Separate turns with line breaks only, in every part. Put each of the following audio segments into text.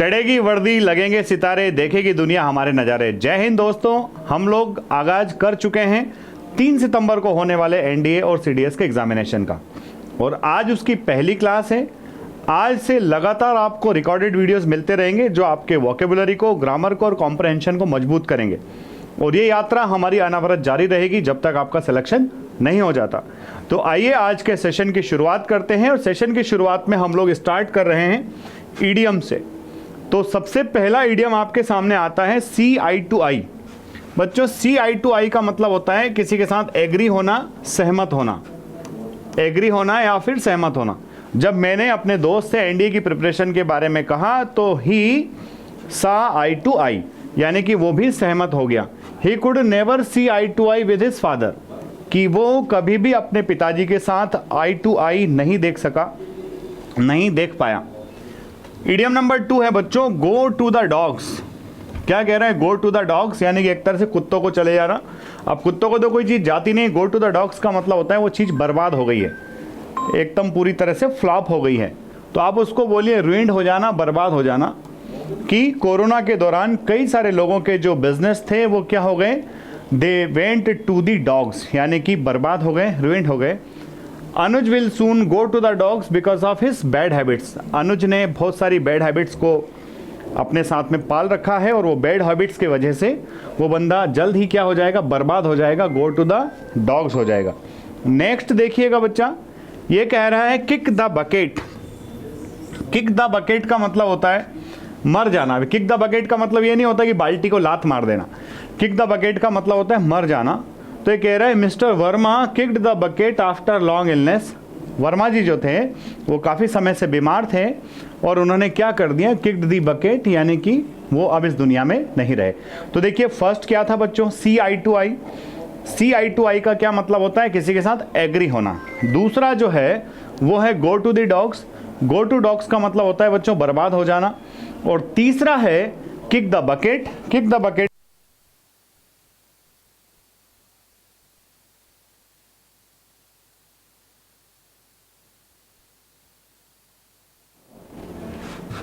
चढ़ेगी वर्दी, लगेंगे सितारे, देखेगी दुनिया हमारे नज़ारे। जय हिंद दोस्तों, हम लोग आगाज कर चुके हैं 3 सितंबर को होने वाले एनडीए और सीडीएस के एग्जामिनेशन का, और आज उसकी पहली क्लास है। आज से लगातार आपको रिकॉर्डेड वीडियोस मिलते रहेंगे जो आपके वोकेबुलरी को, ग्रामर को और कॉम्प्रहेंशन को मजबूत करेंगे, और ये यात्रा हमारी अनवरत जारी रहेगी जब तक आपका सिलेक्शन नहीं हो जाता। तो आइए आज के सेशन की शुरुआत करते हैं, और सेशन की शुरुआत में हम लोग स्टार्ट कर रहे हैं ईडियम से। तो सबसे पहला ईडियम आपके सामने आता है सी आई टू आई। बच्चों, सी आई टू आई का मतलब होता है किसी के साथ एग्री होना, सहमत होना, एग्री होना या फिर सहमत होना। जब मैंने अपने दोस्त से एनडीए की प्रिपरेशन के बारे में कहा तो ही सा आई टू आई, यानी कि वो भी सहमत हो गया। He could never see eye to eye with his father, कि वो कभी भी अपने पिताजी के साथ आई टू आई नहीं देख सका, नहीं देख पाया। इडियम नंबर 2 है बच्चों, गो टू द डॉग्स। क्या कह रहे हैं? गो टू द डॉग्स, यानी कि एक तरह से कुत्तों को चले जाना। अब कुत्तों को तो कोई चीज़ जाती नहीं, गो टू द डॉग्स का मतलब होता है वो चीज़ बर्बाद हो गई है, एकदम पूरी तरह से फ्लॉप हो गई है। तो आप उसको बोलिए रुइंड हो जाना, बर्बाद हो जाना। कि कोरोना के दौरान कई सारे लोगों के जो बिजनेस थे वो क्या हो गए? They went to the dogs, यानी कि बर्बाद हो गए, रुइंड हो गए। Anuj will soon go to the dogs because of his bad habits. Anuj ने बहुत सारी बैड हैबिट्स को अपने साथ में पाल रखा है, और वो बैड हैबिट्स की वजह से वो बंदा जल्द ही क्या हो जाएगा? बर्बाद हो जाएगा, गो टू द डॉग्स हो जाएगा। नेक्स्ट देखिएगा बच्चा, ये कह रहा है kick the bucket. Kick the bucket का मतलब होता है मर जाना। किक द बकेट का मतलब ये नहीं होता कि बाल्टी को लात मार देना। किक द बकेट का मतलब होता है मर जाना। तो ये कह रहा है mister Verma kicked the bucket after long illness. Verma ji जो थे वो काफ़ी समय से बीमार थे, और उन्होंने क्या कर दिया? किक्ड द बकेट, यानी कि वो अब इस दुनिया में नहीं रहे। तो देखिए फर्स्ट क्या था बच्चों? सी eye to I. C eye to आई का क्या मतलब होता है? किसी के साथ एग्री होना। दूसरा जो है वो है go to the dogs. Go to dogs का मतलब होता है बच्चों बर्बाद हो जाना। और तीसरा है kick the bucket. Kick the bucket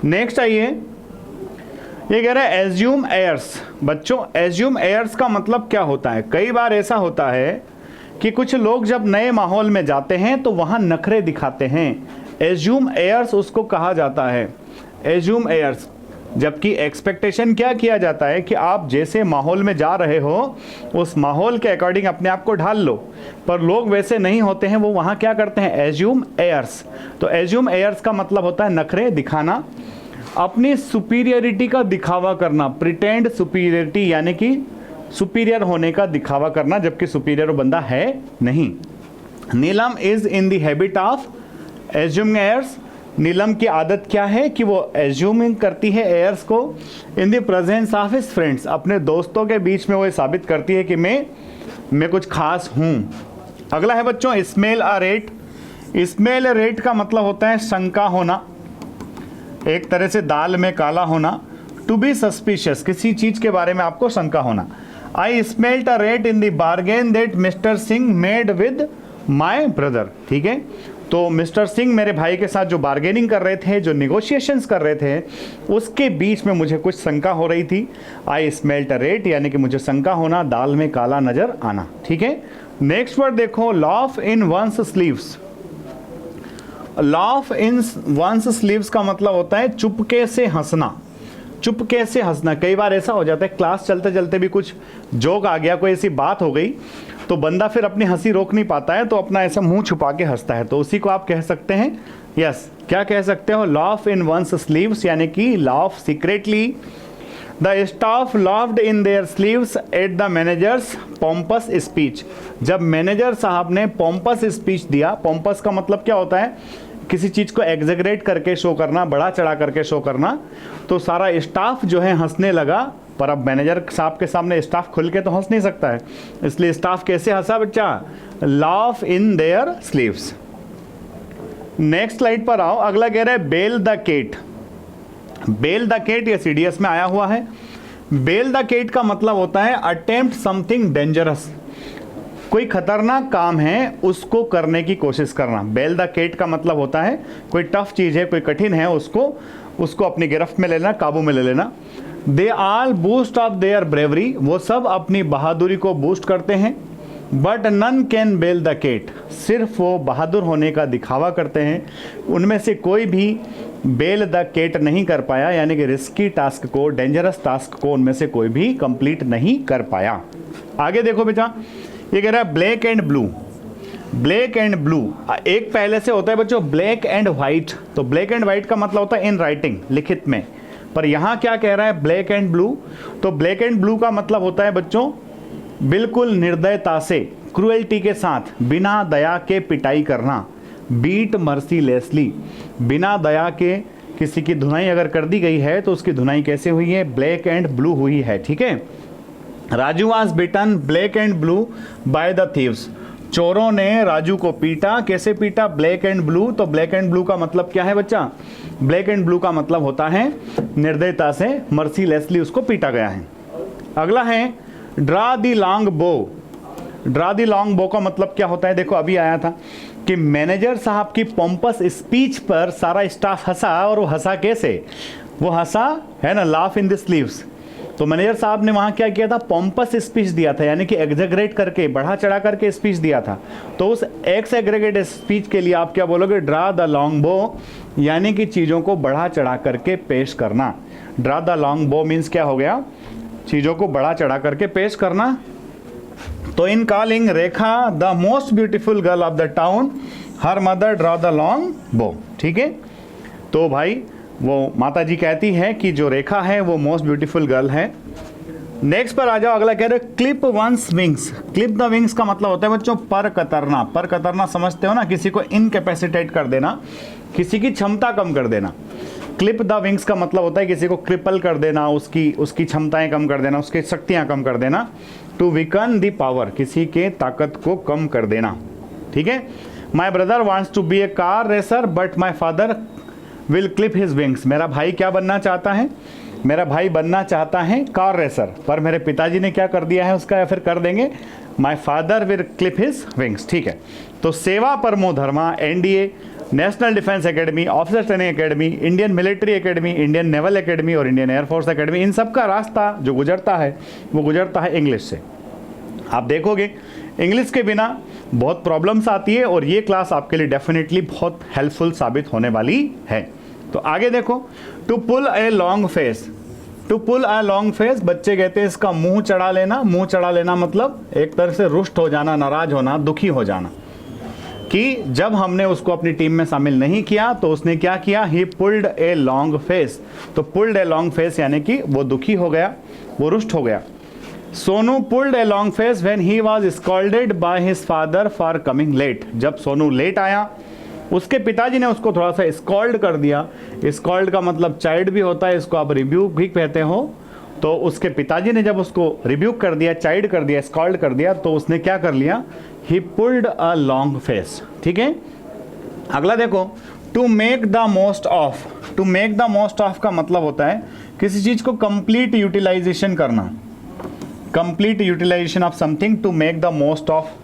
next आइए, ये कह रहा है एज्यूम एयर्स। बच्चों, एज्यूम एयर्स का मतलब क्या होता है? कई बार ऐसा होता है कि कुछ लोग जब नए माहौल में जाते हैं तो वहां नखरे दिखाते हैं। एज्यूम एयर्स उसको कहा जाता है, एज्यूम एयर्स। जबकि एक्सपेक्टेशन क्या किया जाता है कि आप जैसे माहौल में जा रहे हो उस माहौल के अकॉर्डिंग अपने आप को ढाल लो, पर लोग वैसे नहीं होते हैं। वो वहाँ क्या करते हैं? Assume airs. तो एज्यूम एयर्स का मतलब होता है नखरे दिखाना, अपनी सुपीरियरिटी का दिखावा करना, प्रिटेंड सुपीरियरिटी, यानी कि सुपीरियर होने का दिखावा करना, जबकि सुपीरियर बंदा है नहीं। Neelam is in the habit of assuming airs. Neelam की आदत क्या है कि वो एज्यूमिंग करती है एयर्स को in the presence of his friends. अपने दोस्तों के बीच में वो साबित करती है कि मैं कुछ खास हूँ। अगला है बच्चों smell a rate. Smell a rate का मतलब होता है शंका होना, एक तरह से दाल में काला होना। टू बी सस्पिशियस, किसी चीज के बारे में आपको शंका होना। I smelt a rat in the bargain that mister Singh made with my brother. ठीक है, तो मिस्टर सिंह मेरे भाई के साथ जो बार्गेनिंग कर रहे थे, जो निगोशिएशंस कर रहे थे, उसके बीच में मुझे कुछ शंका हो रही थी। आई स्मेल्ट अ रेट, यानी कि मुझे शंका होना, दाल में काला नजर आना। ठीक है, नेक्स्ट वर्ड देखो, लॉफ इन वंस स्लीव्स। लॉफ इन वंस स्लीव्स का मतलब होता है चुपके से हंसना। चुपके से हंसना। कई बार ऐसा हो जाता है क्लास चलते चलते भी कुछ जोक आ गया, कोई ऐसी बात हो गई, तो बंदा फिर अपनी हंसी रोक नहीं पाता है, तो अपना ऐसा मुंह छुपा के हंसता है। तो उसी को आप कह सकते हैं, यस, क्या कह सकते हो? लॉफ इन वंस स्लीव्स, यानी कि laugh secretly. The staff laughed in their sleeves at the manager's pompous speech. जब मैनेजर साहब ने पोम्पस स्पीच दिया, पोम्पस का मतलब क्या होता है? किसी चीज़ को एग्जेगरेट करके शो करना, बड़ा चढ़ा करके शो करना। तो सारा स्टाफ जो है हंसने लगा, पर अब मैनेजर साहब के सामने स्टाफ खुल के तो हंस नहीं सकता है, इसलिए स्टाफ कैसे हंसा बच्चा? Laugh in their sleeves. Next slide पर आओ, अगला कह रहा है bell the cat. Bell the cat ये सीडीएस में आया हुआ है। बेल द केट का मतलब होता है अटेम्प्ट समथिंग डेंजरस। कोई खतरनाक काम है उसको करने की कोशिश करना। बेल द केट का मतलब होता है कोई टफ चीज़ है, कोई कठिन है, उसको उसको अपनी गिरफ्त में ले लेना, काबू में ले लेना। They all boast of their bravery, वो सब अपनी बहादुरी को बूस्ट करते हैं। But none can bell the cat, सिर्फ वो बहादुर होने का दिखावा करते हैं, उनमें से कोई भी बेल द केट नहीं कर पाया, यानी कि रिस्की टास्क को, डेंजरस टास्क को उनमें से कोई भी कंप्लीट नहीं कर पाया। आगे देखो बेटा, ये कह रहा है black and blue. Black and blue एक पहले से होता है बच्चों ब्लैक एंड व्हाइट, तो ब्लैक एंड व्हाइट का मतलब होता है इन राइटिंग, लिखित में, पर यहां क्या कह रहा है ब्लैक एंड ब्लू, तो ब्लैक एंड ब्लू का मतलब होता है बच्चों बिल्कुल निर्दयता से, क्रूएल्टी के साथ, बिना दया के पिटाई करना, बीट मर्सीलेसली, बिना दया के किसी की धुनाई अगर कर दी गई है तो उसकी धुनाई कैसे हुई है, ब्लैक एंड ब्लू हुई है, ठीक है। Raju was beaten black and blue by the thieves, चोरों ने राजू को पीटा, कैसे पीटा, ब्लैक एंड ब्लू, तो ब्लैक एंड ब्लू का मतलब क्या है बच्चा, ब्लैक एंड ब्लू का मतलब होता है निर्दयता से, मर्सीलेसली उसको पीटा गया है। अगला है ड्रा दी लॉन्ग बो। ड्रा दी लॉन्ग बो का मतलब क्या होता है, देखो अभी आया था कि मैनेजर साहब की पोम्पस स्पीच पर सारा स्टाफ हंसा, और वो हंसा कैसे, वो हंसा है ना, लाफ इन द स्लीव्स, तो मैनेजर साहब ने वहां क्या किया था, पोम्पस स्पीच दिया था, यानी कि एग्जेगरेट करके, बढ़ा चढ़ा करके स्पीच दिया था। तो उस एक्सएग्रेगेट स्पीच के लिए आप क्या बोलोगे, ड्रा द लॉन्ग बो, यानी कि चीजों को बढ़ा चढ़ा करके पेश करना। ड्रा द लॉन्ग बो मीन्स क्या हो गया, चीजों को बढ़ा चढ़ा करके पेश करना। तो in calling Rekha the most beautiful girl of the town, her mother draw the long bow, ठीक है। तो भाई वो माता जी कहती है कि जो रेखा है वो मोस्ट ब्यूटीफुल गर्ल है। नेक्स्ट पर आ जाओ, अगला कह रहे clip one's wings. Clip the wings का मतलब होता है बच्चों पर कतरना। पर कतरना समझते हो ना, किसी को इनकैपेसिटेट कर देना, किसी की क्षमता कम कर देना। क्लिप द विंग्स का मतलब होता है किसी को क्रिपल कर देना, उसकी क्षमताएं कम कर देना, उसकी शक्तियां कम कर देना। टू वीकन द पावर, किसी के ताकत को कम कर देना, ठीक है। My brother wants to be a car racer but my father will clip his wings. मेरा भाई क्या बनना चाहता है, मेरा भाई बनना चाहता है कार रेसर, पर मेरे पिताजी ने क्या कर दिया है उसका, या फिर कर देंगे, my father will clip his wings, ठीक है। तो सेवा परमो धर्मा, NDA, national defence academy, officer training academy, Indian military academy, Indian naval academy और इंडियन एयरफोर्स एकेडमी, इन सब का रास्ता जो गुजरता है वो गुजरता है इंग्लिश से। आप देखोगे इंग्लिश के बिना बहुत प्रॉब्लम्स आती है, और ये क्लास आपके लिए डेफिनेटली बहुत हेल्पफुल साबित होने वाली है। तो आगे देखो, to pull a long face. To pull a long face, बच्चे कहते हैं इसका मुंह चढ़ा लेना। मुंह चढ़ा लेना मतलब एक तरह से रुष्ट हो जाना, नाराज होना, दुखी हो जाना, कि जब हमने उसको अपनी टीम में शामिल नहीं किया तो उसने क्या किया, ही पुल्ड ए लॉन्ग फेस। तो पुल्ड ए लॉन्ग फेस यानी कि वो दुखी हो गया, वो रुष्ट हो गया। Sonu pulled a long face when he was scolded by his father for coming late. जब सोनू लेट आया, उसके पिताजी ने उसको थोड़ा सा स्कॉल्ड कर दिया। स्कॉल्ड का मतलब चाइल्ड भी होता है, इसको आप रिब्यूक भी कहते हो। तो उसके पिताजी ने जब उसको रिब्यूक कर दिया, चाइल्ड कर दिया, स्कॉल्ड कर दिया, तो उसने क्या कर लिया, he pulled a long face, ठीक है। अगला देखो, to make the most of. To make the most of का मतलब होता है किसी चीज को कंप्लीट यूटिलाइजेशन करना, complete utilization of something, to make the most of.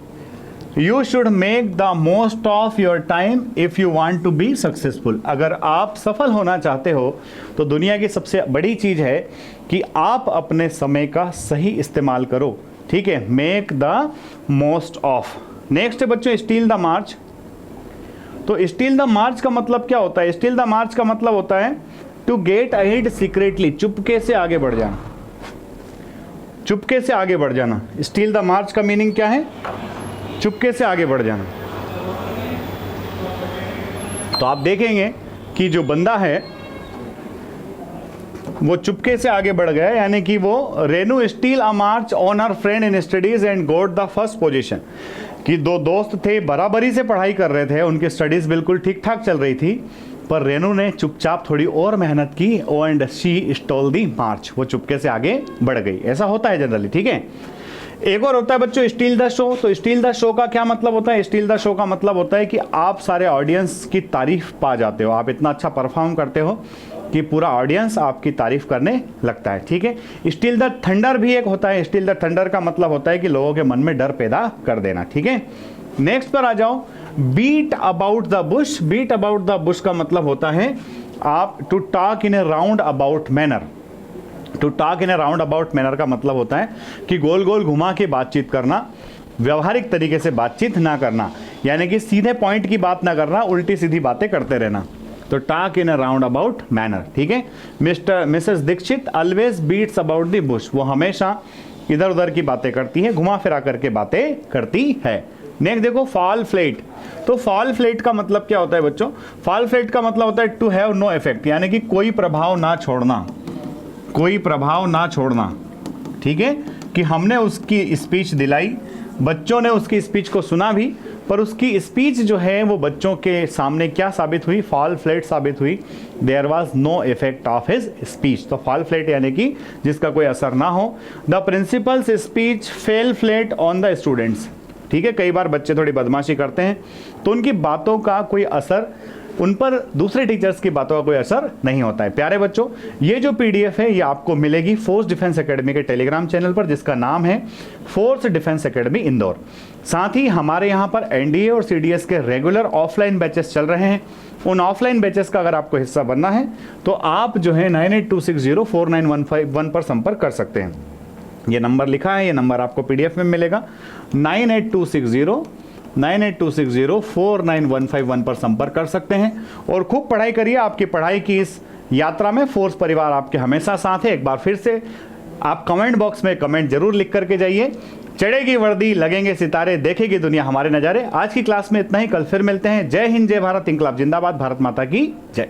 You should make the most of your time if you want to be successful. अगर आप सफल होना चाहते हो तो दुनिया की सबसे बड़ी चीज है कि आप अपने समय का सही इस्तेमाल करो, ठीक है। Make the most of. Next है बच्चों स्टील द मार्च। तो स्टील द मार्च का मतलब क्या होता है, स्टील द मार्च का मतलब होता है टू गेट अहेड सीक्रेटली, चुपके से आगे बढ़ जाना, चुपके से आगे बढ़ जाना। स्टील द मार्च का मीनिंग क्या है, चुपके से आगे बढ़ जाना। तो आप देखेंगे कि जो बंदा है वो चुपके से आगे बढ़ गया, यानी कि वो Renu steel a march on her friend in studies and got the first position. कि दो दोस्त थे, बराबरी से पढ़ाई कर रहे थे, उनकी स्टडीज बिल्कुल ठीक ठाक चल रही थी, पर रेनू ने चुपचाप थोड़ी और मेहनत की, ओ एंड शी स्टोल दी मार्च, वो चुपके से आगे बढ़ गई। ऐसा होता है जनरली, ठीक है। एक और होता है बच्चों स्टील द शो। तो स्टील द शो का क्या मतलब होता है, स्टील द शो का मतलब होता है कि आप सारे ऑडियंस की तारीफ पा जाते हो, आप इतना अच्छा परफॉर्म करते हो कि पूरा ऑडियंस आपकी तारीफ करने लगता है, ठीक है। स्टील द थंडर भी एक होता है। स्टील द थंडर का मतलब होता है कि लोगों के मन में डर पैदा कर देना, ठीक है। नेक्स्ट पर आ जाओ, beat about the bush. Beat about the bush का मतलब होता है आप to talk in a round about manner, to talk in a round about manner का मतलब होता है कि गोल गोल घुमा के बातचीत करना, व्यवहारिक तरीके से बातचीत ना करना, यानी कि सीधे पॉइंट की बात ना करना, उल्टी सीधी बातें करते रहना। तो talk in a round about manner, ठीक है। Mrs Dikshit always beats about the bush, वो हमेशा इधर उधर की बातें करती है, घुमा फिरा करके बातें करती है। नेक्स्ट देखो फॉल फ्लैट। तो फॉल फ्लैट का मतलब क्या होता है बच्चों? फॉल फ्लैट का मतलब होता है टू हैव नो इफेक्ट, यानी कि कोई प्रभाव ना छोड़ना, कोई प्रभाव ना छोड़ना, ठीक है। कि हमने उसकी स्पीच दिलाई, बच्चों ने उसकी स्पीच को सुना भी, पर उसकी स्पीच जो है वो बच्चों के सामने क्या साबित हुई? फॉल फ्लैट साबित हुई। There was no effect of his speech. तो फॉल फ्लैट यानी कि जिसका कोई असर ना हो। The principal's speech fell flat on the students, ठीक है। कई बार बच्चे थोड़ी बदमाशी करते हैं तो उनकी बातों का कोई असर, उन पर दूसरे टीचर्स की बातों का कोई असर नहीं होता है। प्यारे बच्चों, ये जो पीडीएफ है ये आपको मिलेगी फोर्स डिफेंस एकेडमी के टेलीग्राम चैनल पर, जिसका नाम है फोर्स डिफेंस एकेडमी इंदौर। साथ ही हमारे यहाँ पर एनडीए और सीडीएस के रेगुलर ऑफलाइन बैचेस चल रहे हैं। उन ऑफलाइन बैचेस का अगर आपको हिस्सा बनना है तो आप जो है 9826049151 पर संपर्क कर सकते हैं। ये नंबर लिखा है, ये नंबर आपको पीडीएफ में मिलेगा। 9826049151 पर संपर्क कर सकते हैं और खूब पढ़ाई करिए। आपकी पढ़ाई की इस यात्रा में फोर्स परिवार आपके हमेशा साथ है। एक बार फिर से आप कमेंट बॉक्स में कमेंट जरूर लिख करके जाइए। चढ़ेगी वर्दी, लगेंगे सितारे, देखेगी दुनिया हमारे नज़ारे। आज की क्लास में इतना ही, कल फिर मिलते हैं। जय हिंद, जय भारत, इंकलाब जिंदाबाद, भारत माता की जय।